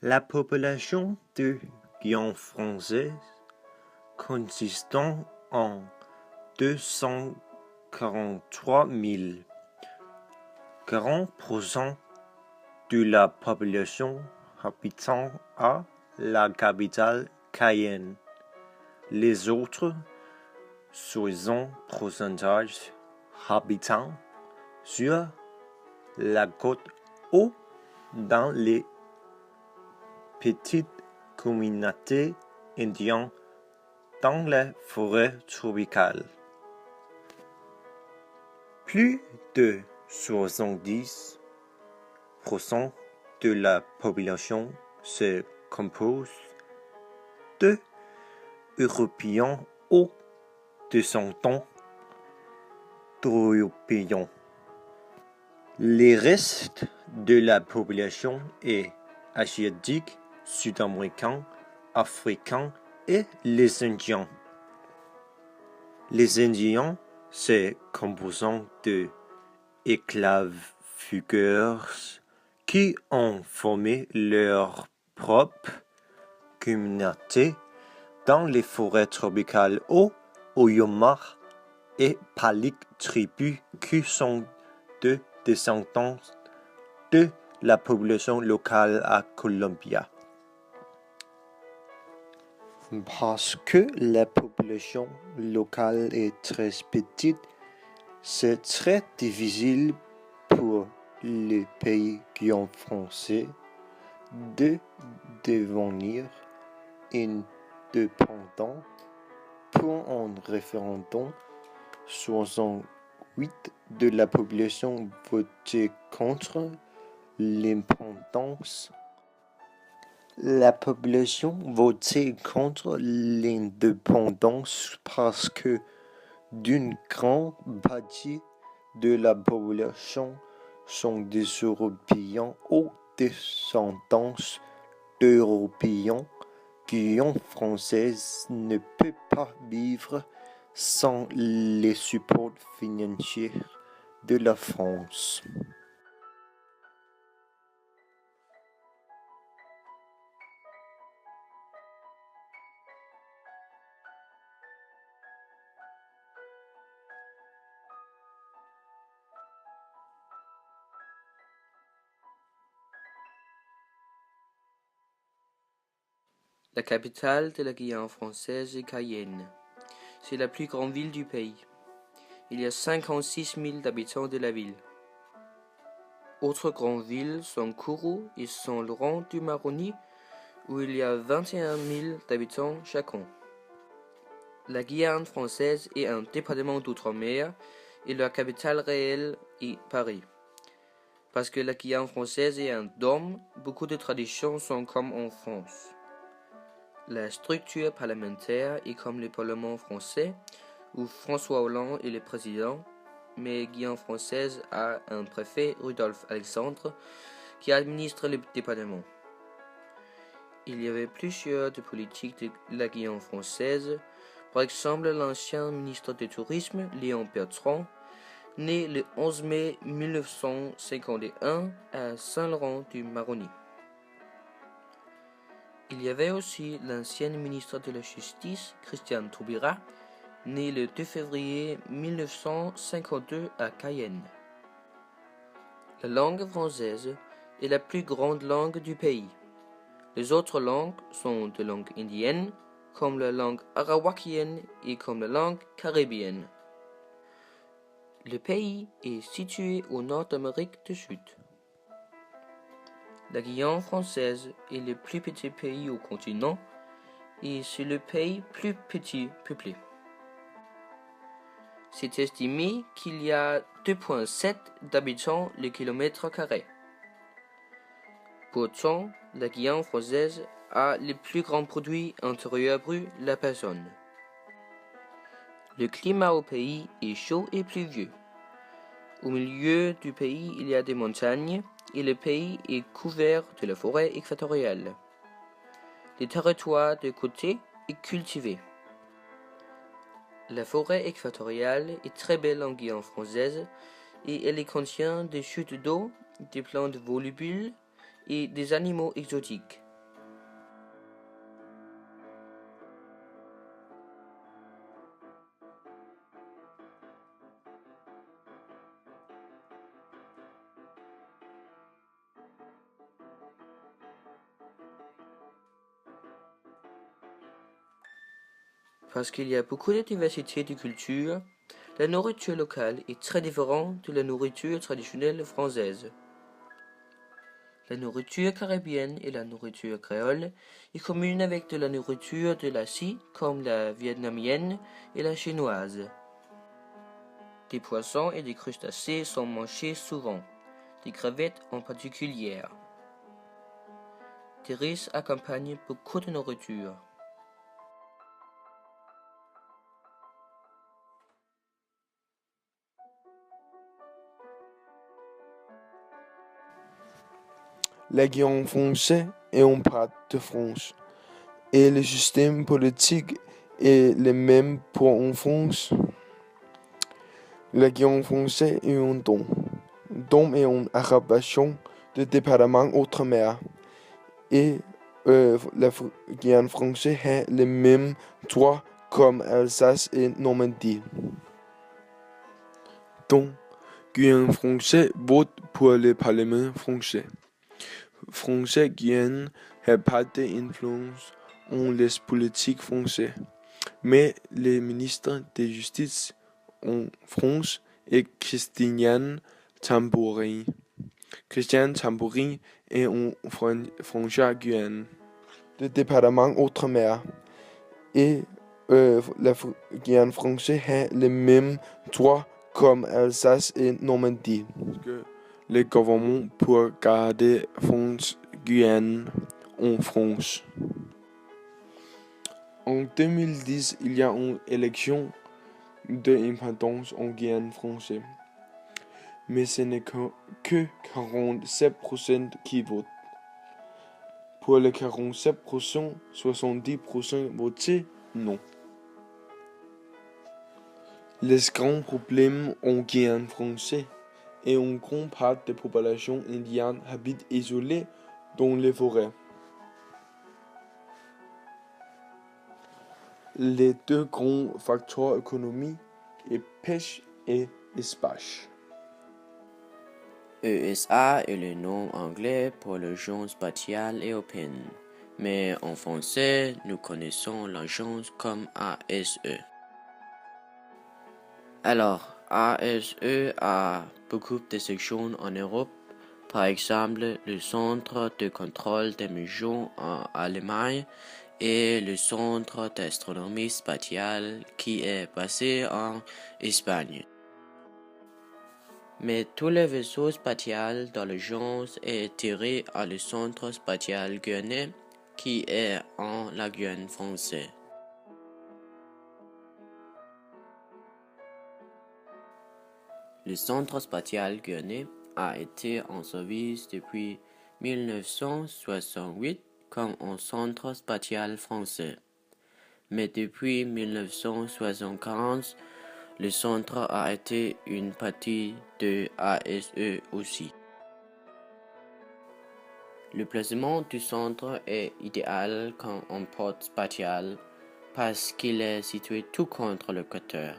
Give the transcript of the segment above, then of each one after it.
La population de Guyane française consistant en 243 000. 40% de la population habitant à la capitale Cayenne. Les autres 60% habitant sur la côte ou dans les petites communautés indiennes dans les forêts tropicales. Plus de 70% de la population se compose de Européens ou descendants d'Européens. Le reste de la population est asiatique, sud-américain, africain et les Indiens. Les Indiens se composant de esclaves fugueurs qui ont formé leur propre communauté dans les forêts tropicales ou Oyamar et Palik tribus qui sont de descendants de la population locale à Columbia. Parce que la population locale est très petite, c'est très difficile pour le pays Guyane français de devenir indépendant. Pour un référendum, 68% de la population votait contre l'indépendance. La population votait contre l'indépendance parce que d'une grande partie de la population sont des Européens ou descendants d'Européens. Guyane française ne peut pas vivre sans les supports financiers de la France. La capitale de la Guyane française est Cayenne. C'est la plus grande ville du pays. Il y a 56 000 habitants de la ville. Autres grandes villes sont Kourou et Saint-Laurent-du-Maroni, où il y a 21 000 habitants chacun. La Guyane française est un département d'outre-mer et la capitale réelle est Paris. Parce que la Guyane française est un dôme, beaucoup de traditions sont comme en France. La structure parlementaire est comme le Parlement français, où François Hollande est le président, mais Guyane française a un préfet, Rudolf Alexandre, qui administre le département. Il y avait plusieurs de politiques de la Guyane française, par exemple l'ancien ministre du Tourisme, Léon Bertrand, né le 11 mai 1951 à Saint-Laurent-du-Maroni. Il y avait aussi l'ancien ministre de la Justice, Christian Taubira, né le 2 février 1952 à Cayenne. La langue française est la plus grande langue du pays. Les autres langues sont des langues indiennes, comme la langue arawakienne et comme la langue caribéenne. Le pays est situé au nord d'Amérique du Sud. La Guyane française est le plus petit pays au continent et c'est le pays plus petit peuplé. C'est estimé qu'il y a 2,7 d'habitants le kilomètre carré. Pourtant, la Guyane française a le plus grand produit intérieur brut la personne. Le climat au pays est chaud et pluvieux. Au milieu du pays, il y a des montagnes et le pays est couvert de la forêt équatoriale. Le territoire de côté est cultivé. La forêt équatoriale est très belle en Guyane française et elle contient des chutes d'eau, des plantes volubiles et des animaux exotiques. Parce qu'il y a beaucoup de diversité de cultures, la nourriture locale est très différente de la nourriture traditionnelle française. La nourriture caribéenne et la nourriture créole est commune avec de la nourriture de l'Asie comme la vietnamienne et la chinoise. Des poissons et des crustacés sont mangés souvent, des crevettes en particulier. Des riz accompagnent beaucoup de nourriture. La Guyane française est un part de France, et le système politique est le même pour en France. La Guyane française est un don. Dom est une arabation de département outre-mer. Et la Guyane française a les mêmes droits comme Alsace et Normandie. Donc, Guyane française vote pour le Parlement français. Français Guyane n'a pas d'influence en les politiques françaises, mais le ministre de Justice en France est Christian Tambourin. Christian Tambourin est un Français Guyane, le département outre-mer. Et la Guyane française a les mêmes droits comme Alsace et Normandie. Le gouvernement pour garder France Guyane en France. En 2010, il y a une élection d'indépendance en Guyane française. Mais ce n'est que 47% qui votent. Pour les 47%, 70% votent non. Les grands problèmes en Guyane française et une grande part de la population indienne habite isolée dans les forêts. Les deux grands facteurs économiques sont pêche et espace. ESA est le nom anglais pour l'Agence spatiale européenne, mais en français, nous connaissons l'agence comme ASE. Alors, ASE a beaucoup de sections en Europe, par exemple le Centre de contrôle des missions en Allemagne et le Centre d'astronomie spatiale qui est basé en Espagne. Mais tous les vaisseaux spatials dans l'agence sont tirés à le Centre spatial guyanais qui est en la Guyane française. Le Centre spatial guyanais a été en service depuis 1968 comme un centre spatial français. Mais depuis 1975, le centre a été une partie de ASE aussi. Le placement du centre est idéal comme un port spatial parce qu'il est situé tout contre l'équateur,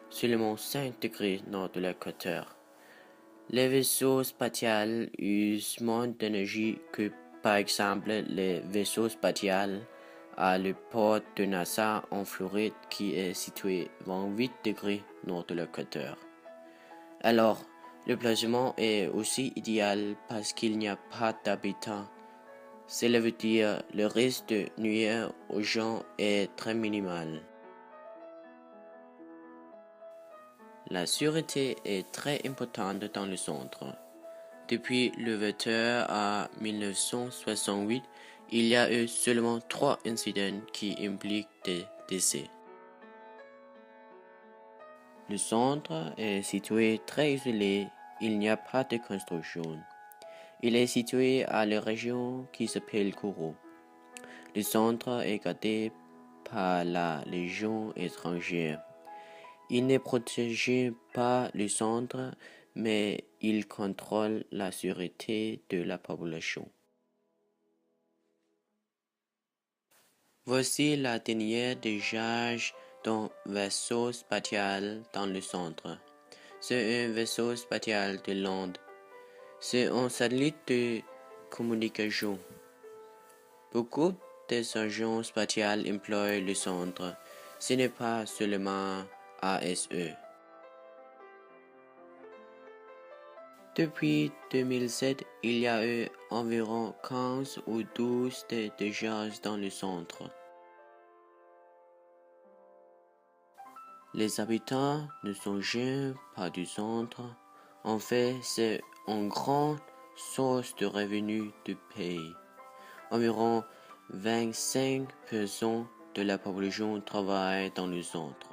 seulement 5 degrés nord de l'équateur. Les vaisseaux spatials usent moins d'énergie que par exemple les vaisseaux spatials à le port de NASA en Floride qui est situé 28 degrés nord de l'équateur. Alors, le placement est aussi idéal parce qu'il n'y a pas d'habitants. Cela veut dire que le risque de nuire aux gens est très minimal. La sûreté est très importante dans le centre. Depuis l'ouverture en 1968, il y a eu seulement 3 incidents qui impliquent des décès. Le centre est situé très isolé, il n'y a pas de construction. Il est situé à la région qui s'appelle Kourou. Le centre est gardé par la Légion étrangère. Il ne protège pas le centre, mais il contrôle la sûreté de la population. Voici la dernière décharge d'un vaisseau spatial dans le centre. C'est un vaisseau spatial de l'Inde. C'est un satellite de communication. Beaucoup des agences spatiales emploient le centre. Ce n'est pas seulement ASE. Depuis 2007, il y a eu environ 15 ou 12 décharges dans le centre. Les habitants ne sont jamais pas du centre. En fait, c'est une grande source de revenus du pays. Environ 25% de la population travaille dans le centre.